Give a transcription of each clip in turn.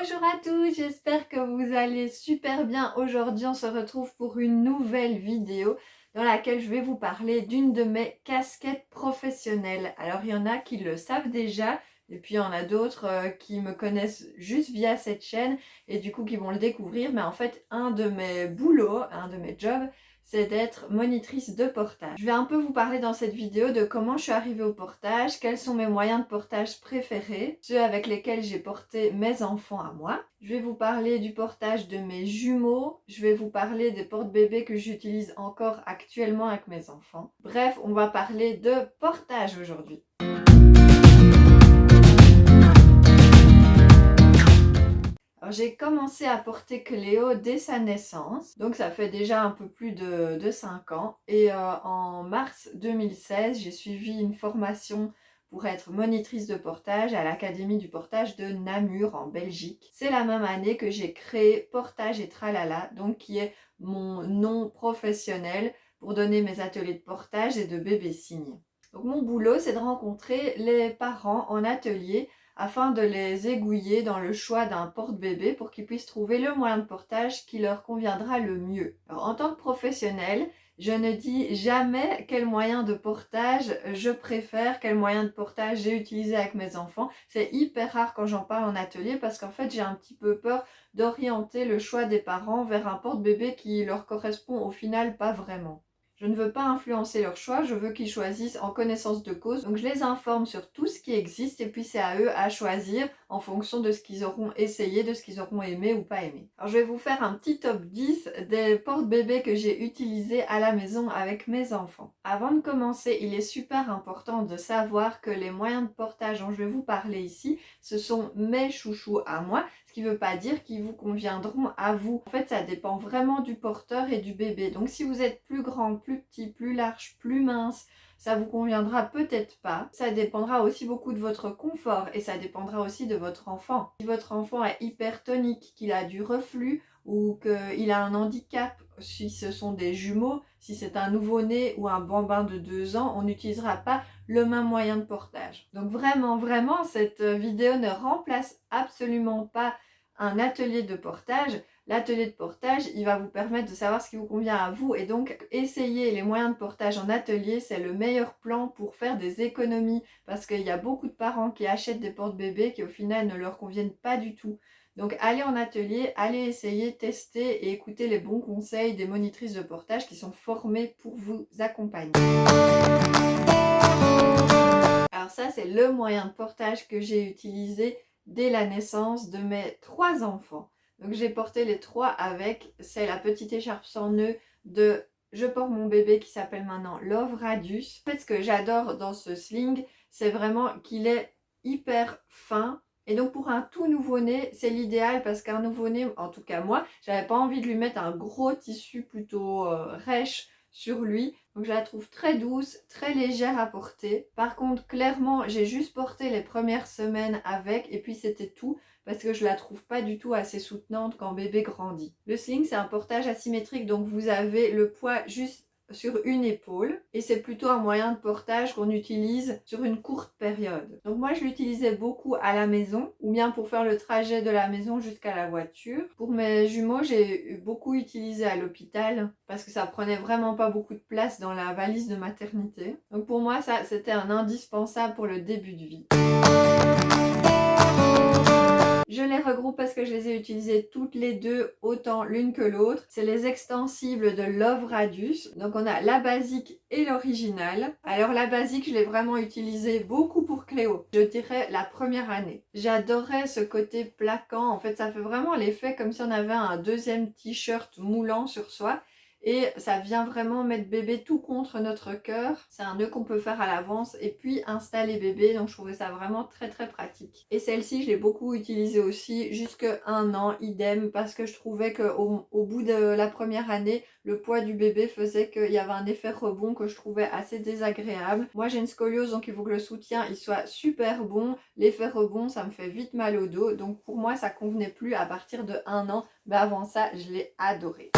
Bonjour à tous, j'espère que vous allez super bien. Aujourd'hui, on se retrouve pour une nouvelle vidéo dans laquelle je vais vous parler d'une de mes casquettes professionnelles. Alors, il y en a qui le savent déjà et puis il y en a d'autres qui me connaissent juste via cette chaîne et du coup qui vont le découvrir. Mais en fait, un de mes boulots, un de mes jobs, c'est d'être monitrice de portage. Je vais un peu vous parler dans cette vidéo de comment je suis arrivée au portage, quels sont mes moyens de portage préférés, ceux avec lesquels j'ai porté mes enfants à moi. Je vais vous parler du portage de mes jumeaux, je vais vous parler des porte-bébés que j'utilise encore actuellement avec mes enfants. Bref, on va parler de portage aujourd'hui. J'ai commencé à porter Cléo dès sa naissance, donc ça fait déjà un peu plus de 5 ans. Et en mars 2016, j'ai suivi une formation pour être monitrice de portage à l'Académie du portage de Namur en Belgique. C'est la même année que j'ai créé Portage et Tralala, donc qui est mon nom professionnel pour donner mes ateliers de portage et de bébé-signe. Donc mon boulot, c'est de rencontrer les parents en atelier afin de les aiguiller dans le choix d'un porte-bébé pour qu'ils puissent trouver le moyen de portage qui leur conviendra le mieux. Alors, en tant que professionnelle, je ne dis jamais quel moyen de portage je préfère, quel moyen de portage j'ai utilisé avec mes enfants. C'est hyper rare quand j'en parle en atelier parce qu'en fait j'ai un petit peu peur d'orienter le choix des parents vers un porte-bébé qui leur correspond au final pas vraiment. Je ne veux pas influencer leur choix, je veux qu'ils choisissent en connaissance de cause. Donc je les informe sur tout ce qui existe et puis c'est à eux à choisir en fonction de ce qu'ils auront essayé, de ce qu'ils auront aimé ou pas aimé. Alors je vais vous faire un petit top 10 des porte-bébés que j'ai utilisés à la maison avec mes enfants. Avant de commencer, il est super important de savoir que les moyens de portage dont je vais vous parler ici, ce sont mes chouchous à moi, ce qui ne veut pas dire qu'ils vous conviendront à vous. En fait, ça dépend vraiment du porteur et du bébé. Donc si vous êtes plus grand, plus petit, plus large, plus mince, ça vous conviendra peut-être pas. Ça dépendra aussi beaucoup de votre confort et ça dépendra aussi de votre enfant. Si votre enfant est hypertonique, qu'il a du reflux ou qu'il a un handicap, si ce sont des jumeaux, si c'est un nouveau-né ou un bambin de 2 ans, on n'utilisera pas le même moyen de portage. Donc vraiment, cette vidéo ne remplace absolument pas un atelier de portage. L'atelier de portage, il va vous permettre de savoir ce qui vous convient à vous et donc essayer les moyens de portage en atelier, c'est le meilleur plan pour faire des économies parce qu'il y a beaucoup de parents qui achètent des porte-bébés qui au final ne leur conviennent pas du tout. Donc allez en atelier, allez essayer, tester et écouter les bons conseils des monitrices de portage qui sont formées pour vous accompagner. Alors ça, c'est le moyen de portage que j'ai utilisé dès la naissance de mes 3 enfants. Donc j'ai porté les 3 avec, c'est la petite écharpe sans nœud de Je porte mon bébé qui s'appelle maintenant Love Radius. En fait, ce que j'adore dans ce sling, c'est vraiment qu'il est hyper fin. Et donc pour un tout nouveau-né, c'est l'idéal parce qu'un nouveau-né, en tout cas moi, j'avais pas envie de lui mettre un gros tissu plutôt rêche sur lui. Donc je la trouve très douce, très légère à porter. Par contre, clairement, j'ai juste porté les premières semaines avec et puis c'était tout parce que je la trouve pas du tout assez soutenante quand bébé grandit. Le sling, c'est un portage asymétrique, donc vous avez le poids juste sur une épaule et c'est plutôt un moyen de portage qu'on utilise sur une courte période. Donc moi je l'utilisais beaucoup à la maison ou bien pour faire le trajet de la maison jusqu'à la voiture. Pour mes jumeaux, j'ai beaucoup utilisé à l'hôpital parce que ça prenait vraiment pas beaucoup de place dans la valise de maternité. Donc pour moi ça c'était un indispensable pour le début de vie. Je les regroupe parce que je les ai utilisées toutes les deux, autant l'une que l'autre. C'est les extensibles de Love Radius. Donc on a la basique et l'original. Alors la basique, je l'ai vraiment utilisée beaucoup pour Cléo. Je dirais la première année. J'adorais ce côté plaquant. En fait, ça fait vraiment l'effet comme si on avait un deuxième t-shirt moulant sur soi. Et ça vient vraiment mettre bébé tout contre notre cœur. C'est un nœud qu'on peut faire à l'avance et puis installer bébé. Donc je trouvais ça vraiment très pratique. Et celle-ci, je l'ai beaucoup utilisée aussi jusqu'à 1 an, idem, parce que je trouvais qu'au bout de la première année, le poids du bébé faisait qu'il y avait un effet rebond que je trouvais assez désagréable. Moi j'ai une scoliose, donc il faut que le soutien il soit super bon. L'effet rebond, ça me fait vite mal au dos. Donc pour moi, ça convenait plus à partir de 1 an. Mais avant ça, je l'ai adoré.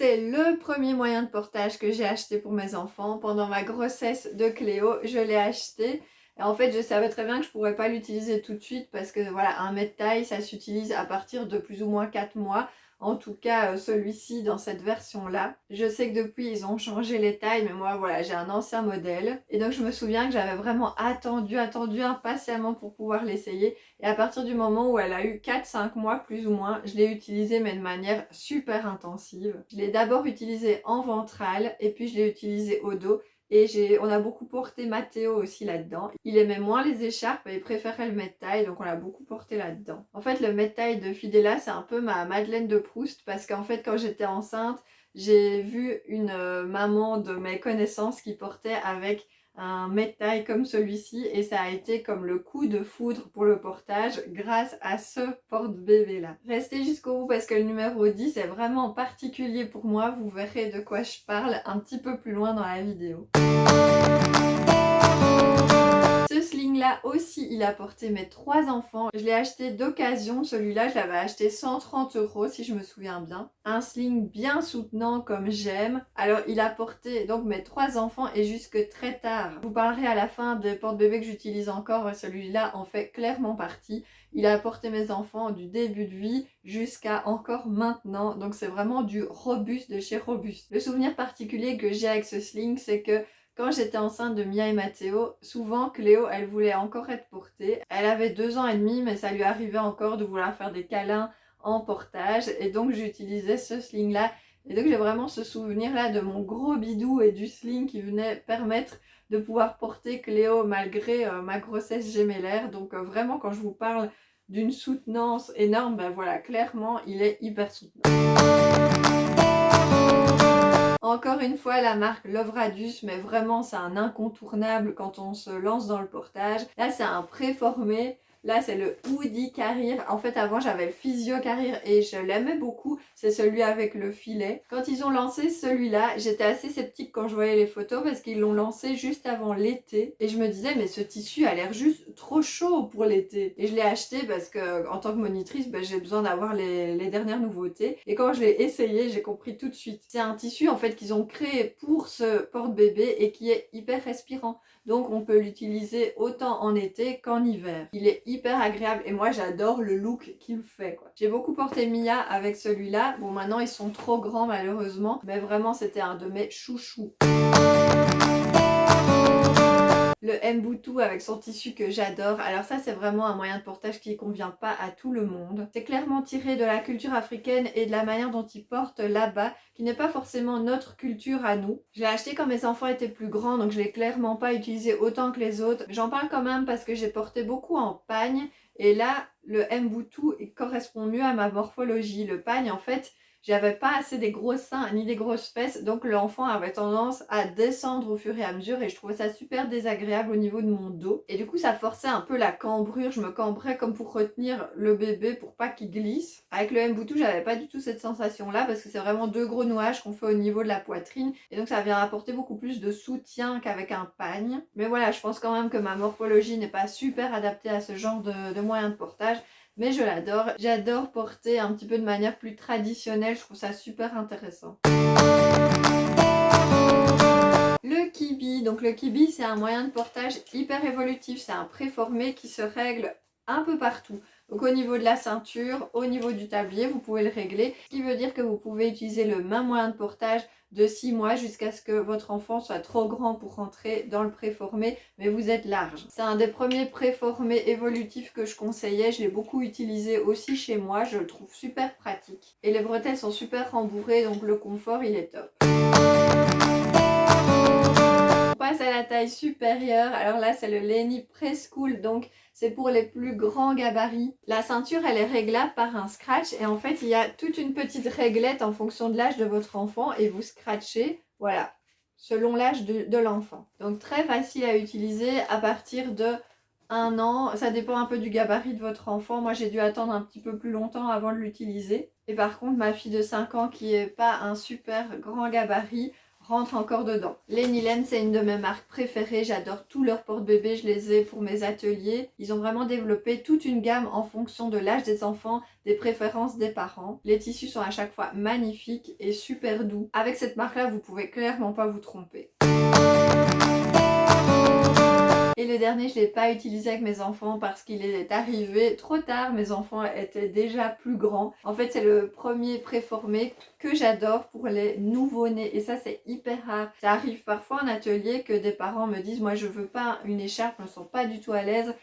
C'est le premier moyen de portage que j'ai acheté pour mes enfants. Pendant ma grossesse de Cléo, je l'ai acheté. Et en fait, je savais très bien que je pourrais pas l'utiliser tout de suite parce que voilà, un mètre taille, ça s'utilise à partir de plus ou moins 4 mois. En tout cas, celui-ci dans cette version-là. Je sais que depuis, ils ont changé les tailles, mais moi, voilà, j'ai un ancien modèle. Et donc, je me souviens que j'avais vraiment attendu impatiemment pour pouvoir l'essayer. Et à partir du moment où elle a eu 4-5 mois, plus ou moins, je l'ai utilisée, mais de manière super intensive. Je l'ai d'abord utilisée en ventrale, et puis je l'ai utilisée au dos. Et on a beaucoup porté Mathéo aussi là-dedans. Il aimait moins les écharpes et il préférait le mètre-taille, donc on l'a beaucoup porté là-dedans. En fait, le mètre-taille de Fidela, c'est un peu ma Madeleine de Proust, parce qu'en fait, quand j'étais enceinte, j'ai vu une maman de mes connaissances qui portait avec un mètre-taille comme celui-ci, et ça a été comme le coup de foudre pour le portage grâce à ce porte-bébé là. Restez jusqu'au bout parce que le numéro 10 est vraiment particulier pour moi, vous verrez de quoi je parle un petit peu plus loin dans la vidéo. Ce sling là aussi, il a porté mes 3 enfants. Je l'ai acheté d'occasion, celui-là je l'avais acheté 130 € si je me souviens bien. Un sling bien soutenant comme j'aime. Alors il a porté donc mes 3 enfants et jusque très tard. Je vous parlerai à la fin des porte-bébés que j'utilise encore, celui-là en fait clairement partie. Il a porté mes enfants du début de vie jusqu'à encore maintenant. Donc c'est vraiment du robuste de chez Robuste. Le souvenir particulier que j'ai avec ce sling, c'est que quand j'étais enceinte de Mia et Mathéo, souvent Cléo, elle voulait encore être portée. Elle avait 2 ans et demi, mais ça lui arrivait encore de vouloir faire des câlins en portage. Et donc j'utilisais ce sling-là. Et donc j'ai vraiment ce souvenir-là de mon gros bidou et du sling qui venait permettre de pouvoir porter Cléo malgré ma grossesse gémellaire. Donc vraiment quand je vous parle d'une soutenance énorme, ben voilà, clairement il est hyper soutenant. Encore une fois, la marque Love Radius, mais vraiment c'est un incontournable quand on se lance dans le portage. Là c'est un préformé. Là c'est le Woody Carrier. En fait avant j'avais le Physio Carrier et je l'aimais beaucoup. C'est celui avec le filet. Quand ils ont lancé celui-là, j'étais assez sceptique quand je voyais les photos parce qu'ils l'ont lancé juste avant l'été. Et je me disais mais ce tissu a l'air juste trop chaud pour l'été. Et je l'ai acheté parce que en tant que monitrice, j'ai besoin d'avoir les dernières nouveautés. Et quand je l'ai essayé, j'ai compris tout de suite. C'est un tissu en fait qu'ils ont créé pour ce porte-bébé et qui est hyper respirant. Donc on peut l'utiliser autant en été qu'en hiver. Il est hyper agréable et moi j'adore le look qu'il fait quoi. J'ai beaucoup porté Mia avec celui-là. Bon maintenant ils sont trop grands malheureusement, mais vraiment c'était un de mes chouchous. Le Mboutou avec son tissu que j'adore. Alors ça c'est vraiment un moyen de portage qui ne convient pas à tout le monde. C'est clairement tiré de la culture africaine et de la manière dont ils portent là-bas, qui n'est pas forcément notre culture à nous. Je l'ai acheté quand mes enfants étaient plus grands, donc je l'ai clairement pas utilisé autant que les autres. J'en parle quand même parce que j'ai porté beaucoup en pagne. Et là, le Mboutou correspond mieux à ma morphologie. Le pagne en fait, j'avais pas assez des gros seins ni des grosses fesses, donc l'enfant avait tendance à descendre au fur et à mesure et je trouvais ça super désagréable au niveau de mon dos. Et du coup ça forçait un peu la cambrure, je me cambrais comme pour retenir le bébé pour pas qu'il glisse. Avec le Mboutou j'avais pas du tout cette sensation là parce que c'est vraiment 2 gros nouages qu'on fait au niveau de la poitrine et donc ça vient apporter beaucoup plus de soutien qu'avec un pagne. Mais voilà, je pense quand même que ma morphologie n'est pas super adaptée à ce genre de moyen de portage. Mais je l'adore, j'adore porter un petit peu de manière plus traditionnelle, je trouve ça super intéressant. Le Kibi, donc le Kibi c'est un moyen de portage hyper évolutif, c'est un préformé qui se règle un peu partout. Donc au niveau de la ceinture, au niveau du tablier, vous pouvez le régler. Ce qui veut dire que vous pouvez utiliser le même moyen de portage de 6 mois jusqu'à ce que votre enfant soit trop grand pour rentrer dans le préformé, mais vous êtes large. C'est un des premiers préformés évolutifs que je conseillais, je l'ai beaucoup utilisé aussi chez moi, je le trouve super pratique. Et les bretelles sont super rembourrées, donc le confort il est top. On passe à la taille supérieure, alors là c'est le Lenny Preschool, donc c'est pour les plus grands gabarits. La ceinture elle est réglable par un scratch et en fait il y a toute une petite réglette en fonction de l'âge de votre enfant et vous scratchez, voilà, selon l'âge de l'enfant. Donc très facile à utiliser à partir de 1 an, ça dépend un peu du gabarit de votre enfant. Moi j'ai dû attendre un petit peu plus longtemps avant de l'utiliser. Et par contre ma fille de 5 ans qui est pas un super grand gabarit, rentre encore dedans. Les Nilen, c'est une de mes marques préférées. J'adore tous leurs porte-bébés. Je les ai pour mes ateliers. Ils ont vraiment développé toute une gamme en fonction de l'âge des enfants, des préférences des parents. Les tissus sont à chaque fois magnifiques et super doux. Avec cette marque-là, vous pouvez clairement pas vous tromper. Et le dernier, je ne l'ai pas utilisé avec mes enfants parce qu'il est arrivé trop tard. Mes enfants étaient déjà plus grands. En fait, c'est le premier préformé que j'adore pour les nouveau-nés. Et ça, c'est hyper rare. Ça arrive parfois en atelier que des parents me disent « Moi, je veux pas une écharpe, je ne me sens pas du tout à l'aise. »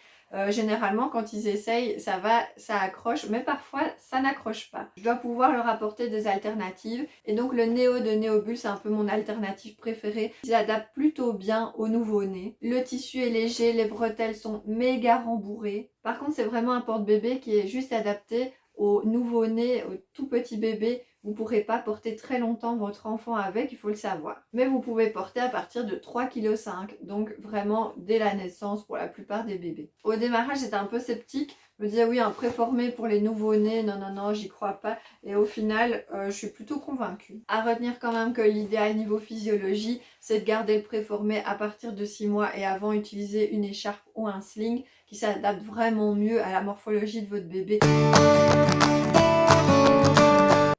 Généralement, quand ils essayent, ça va, ça accroche, mais parfois, ça n'accroche pas. Je dois pouvoir leur apporter des alternatives. Et donc, le Néo de Néobulle, c'est un peu mon alternative préférée. Ils s'adaptent plutôt bien aux nouveau-nés. Le tissu est léger, les bretelles sont méga rembourrées. Par contre, c'est vraiment un porte-bébé qui est juste adapté aux nouveau-nés, aux tout petits bébés. Vous ne pourrez pas porter très longtemps votre enfant avec, il faut le savoir. Mais vous pouvez porter à partir de 3,5 kg, donc vraiment dès la naissance pour la plupart des bébés. Au démarrage, j'étais un peu sceptique. Je me disais oui, un préformé pour les nouveau-nés, non, non, non, j'y crois pas. Et au final, je suis plutôt convaincue. À retenir quand même que l'idéal niveau physiologie, c'est de garder le préformé à partir de 6 mois et avant utiliser une écharpe ou un sling qui s'adapte vraiment mieux à la morphologie de votre bébé.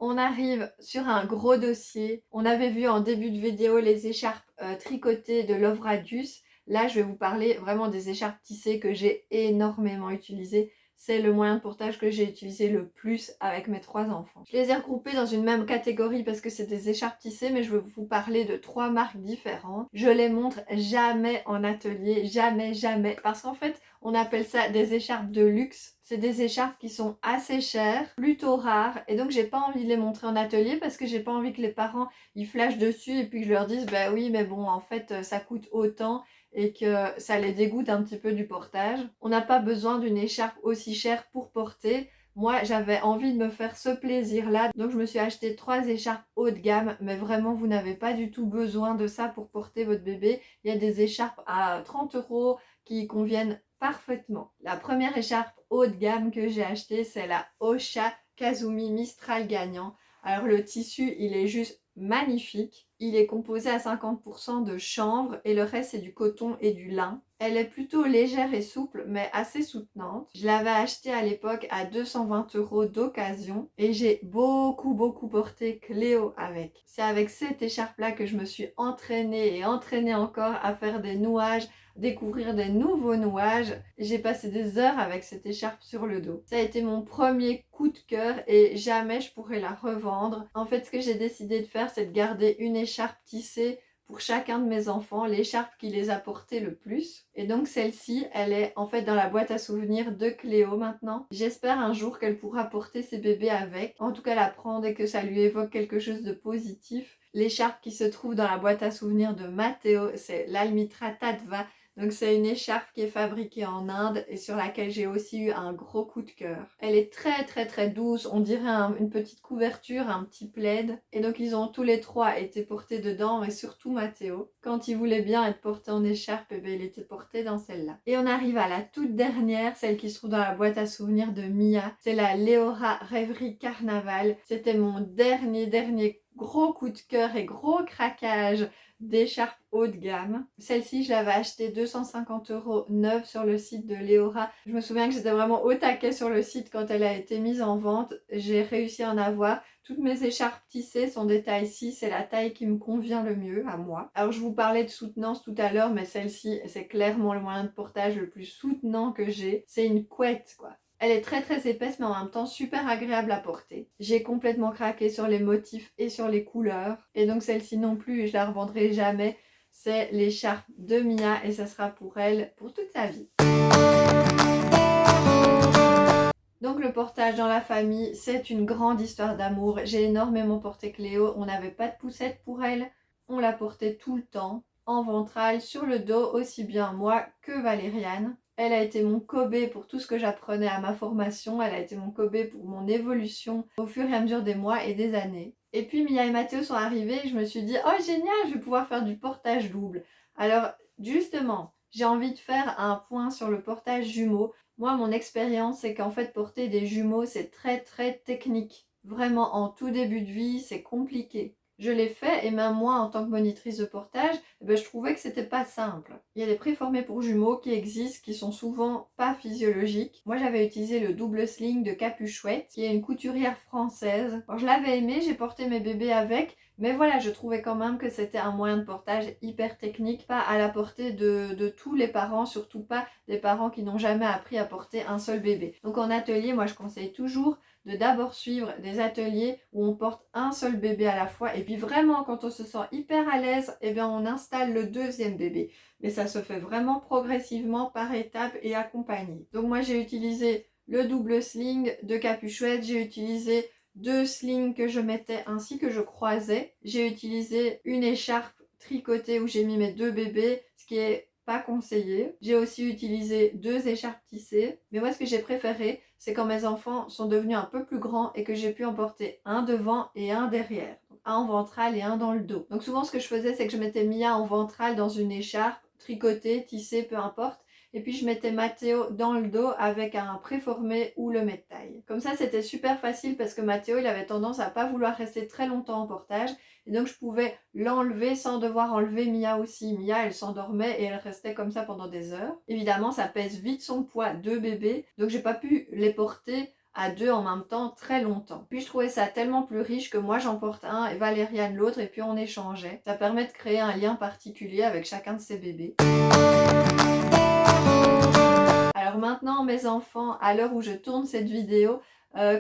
On arrive sur un gros dossier. On avait vu en début de vidéo les écharpes tricotées de Love Radius. Là, je vais vous parler vraiment des écharpes tissées que j'ai énormément utilisées. C'est le moyen de portage que j'ai utilisé le plus avec mes 3 enfants. Je les ai regroupées dans une même catégorie parce que c'est des écharpes tissées, mais je vais vous parler de 3 marques différentes. Je les montre jamais en atelier, jamais, jamais. Parce qu'en fait, on appelle ça des écharpes de luxe. C'est des écharpes qui sont assez chères, plutôt rares, et donc j'ai pas envie de les montrer en atelier parce que j'ai pas envie que les parents ils flashent dessus et puis que je leur dise bah oui mais bon en fait ça coûte autant et que ça les dégoûte un petit peu du portage. On n'a pas besoin d'une écharpe aussi chère pour porter. Moi, j'avais envie de me faire ce plaisir-là, donc je me suis acheté 3 écharpes haut de gamme, mais vraiment, vous n'avez pas du tout besoin de ça pour porter votre bébé. Il y a des écharpes à 30 € qui conviennent parfaitement. La première écharpe haut de gamme que j'ai achetée, c'est la Osha Kazumi Mistral Gagnant. Alors le tissu, il est juste magnifique. Il est composé à 50% de chanvre et le reste c'est du coton et du lin. Elle est plutôt légère et souple mais assez soutenante. Je l'avais achetée à l'époque à 220 € d'occasion et j'ai beaucoup porté Cléo avec. C'est avec cette écharpe là que je me suis entraînée et entraînée encore à faire des nouages, découvrir des nouveaux nouages. J'ai passé des heures avec cette écharpe sur le dos. Ça a été mon premier coup de cœur et jamais je pourrais la revendre. En fait, ce que j'ai décidé de faire, c'est de garder une écharpe tissée pour chacun de mes enfants, l'écharpe qui les a portés le plus. Et donc celle-ci, elle est en fait dans la boîte à souvenirs de Cléo maintenant. J'espère un jour qu'elle pourra porter ses bébés avec. En tout cas, la prendre et que ça lui évoque quelque chose de positif. L'écharpe qui se trouve dans la boîte à souvenirs de Matteo, c'est l'Almitra Tattva. Donc c'est une écharpe qui est fabriquée en Inde et sur laquelle j'ai aussi eu un gros coup de cœur. Elle est très douce, on dirait une petite couverture, un petit plaid. Et donc ils ont tous les 3 été portés dedans, mais surtout Matteo. Quand il voulait bien être porté en écharpe, eh bien, il était porté dans celle-là. Et on arrive à la toute dernière, celle qui se trouve dans la boîte à souvenirs de Mia. C'est la Leora Rêverie Carnaval. C'était mon dernier gros coup de cœur et gros craquage d'écharpe haut de gamme. Celle-ci, je l'avais achetée 250 € neuve sur le site de Leora. Je me souviens que j'étais vraiment au taquet sur le site quand elle a été mise en vente. J'ai réussi à en avoir. Toutes mes écharpes tissées sont des tailles 6, c'est la taille qui me convient le mieux à moi. Alors je vous parlais de soutenance tout à l'heure, mais celle-ci, c'est clairement le moyen de portage le plus soutenant que j'ai. C'est une couette quoi. Elle est très épaisse mais en même temps super agréable à porter. J'ai complètement craqué sur les motifs et sur les couleurs. Et donc celle-ci non plus, je la revendrai jamais. C'est l'écharpe de Mia et ça sera pour elle pour toute sa vie. Donc le portage dans la famille, c'est une grande histoire d'amour. J'ai énormément porté Cléo, on n'avait pas de poussette pour elle. On la portait tout le temps, en ventrale, sur le dos, aussi bien moi que Valériane. Elle a été mon Kobe pour tout ce que j'apprenais à ma formation. Elle a été mon Kobe pour mon évolution au fur et à mesure des mois et des années. Et puis Mia et Mathéo sont arrivés et je me suis dit « Oh génial, je vais pouvoir faire du portage double ». Alors justement, j'ai envie de faire un point sur le portage jumeau. Moi, mon expérience, c'est qu'en fait, porter des jumeaux, c'est très technique. Vraiment, en tout début de vie, c'est compliqué. je l'ai fait et même moi en tant que monitrice de portage, je trouvais que c'était pas simple. Il y a des préformés pour jumeaux qui existent, qui sont souvent pas physiologiques. Moi j'avais utilisé le double sling de Capuchouette, qui est une couturière française. Alors, je l'avais aimé, j'ai porté mes bébés avec, mais voilà, je trouvais quand même que c'était un moyen de portage hyper technique, pas à la portée de tous les parents, surtout pas des parents qui n'ont jamais appris à porter un seul bébé. Donc en atelier, moi je conseille toujours de d'abord suivre des ateliers où on porte un seul bébé à la fois et puis vraiment quand on se sent hyper à l'aise, on installe le deuxième bébé. Mais ça se fait vraiment progressivement par étapes et accompagné. Donc moi j'ai utilisé le double sling de Capuchouette, j'ai utilisé 2 slings que je mettais ainsi que je croisais. J'ai utilisé une écharpe tricotée où j'ai mis mes 2 bébés, ce qui est pas conseillé. J'ai aussi utilisé 2 écharpes tissées. Mais moi ce que j'ai préféré, c'est quand mes enfants sont devenus un peu plus grands et que j'ai pu en porter un devant et un derrière. Donc, un en ventral et un dans le dos. Donc souvent ce que je faisais, c'est que je mettais Mia en ventral dans une écharpe, tricotée, tissée, peu importe. Et puis je mettais Mathéo dans le dos avec un préformé ou le métail. Comme ça c'était super facile parce que Mathéo il avait tendance à pas vouloir rester très longtemps en portage. Et donc je pouvais l'enlever sans devoir enlever Mia aussi. Mia elle s'endormait et elle restait comme ça pendant des heures. Évidemment ça pèse vite son poids, 2 bébés. Donc j'ai pas pu les porter à 2 en même temps très longtemps. Puis je trouvais ça tellement plus riche que moi j'en porte un et Valériane l'autre et puis on échangeait. Ça permet de créer un lien particulier avec chacun de ses bébés. Alors maintenant mes enfants, à l'heure où je tourne cette vidéo,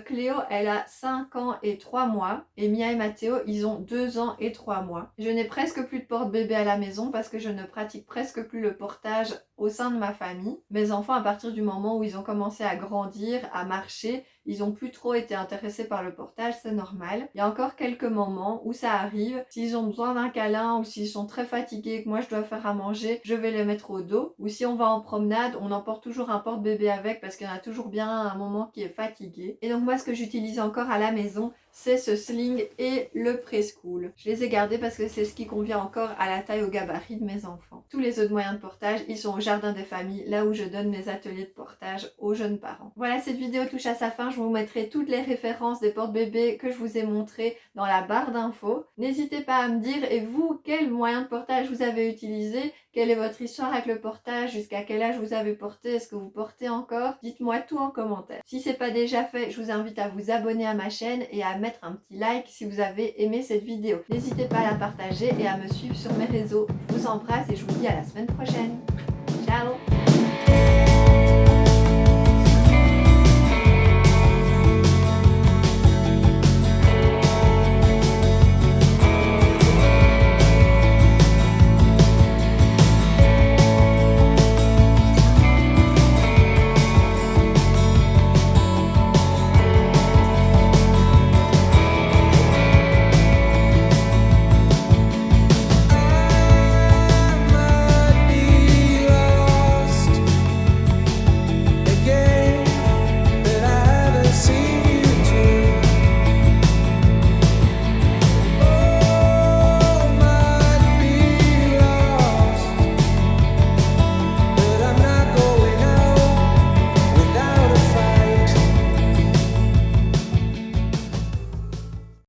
Cléo elle a 5 ans et 3 mois et Mia et Mathéo ils ont 2 ans et 3 mois. Je n'ai presque plus de porte-bébé à la maison parce que je ne pratique presque plus le portage au sein de ma famille. Mes enfants, à partir du moment où ils ont commencé à grandir, à marcher, ils n'ont plus trop été intéressés par le portage, c'est normal. Il y a encore quelques moments où ça arrive. S'ils ont besoin d'un câlin ou s'ils sont très fatigués et que moi je dois faire à manger, je vais les mettre au dos. Ou si on va en promenade, on emporte toujours un porte-bébé avec parce qu'il y en a toujours bien un moment qui est fatigué. Et donc moi ce que j'utilise encore à la maison, c'est ce sling et le preschool. Je les ai gardés parce que c'est ce qui convient encore à la taille, au gabarit de mes enfants. Tous les autres moyens de portage, ils sont au jardin des familles, là où je donne mes ateliers de portage aux jeunes parents. Voilà, cette vidéo touche à sa fin. Je vous mettrai toutes les références des porte-bébés que je vous ai montrées dans la barre d'infos. N'hésitez pas à me dire, et vous, quel moyen de portage vous avez utilisé? Quelle est votre histoire avec le portage? Jusqu'à quel âge vous avez porté? Est-ce que vous portez encore? Dites-moi tout en commentaire. Si c'est pas déjà fait, je vous invite à vous abonner à ma chaîne et à mettre un petit like si vous avez aimé cette vidéo. N'hésitez pas à la partager et à me suivre sur mes réseaux. Je vous embrasse et je vous dis à la semaine prochaine. Ciao!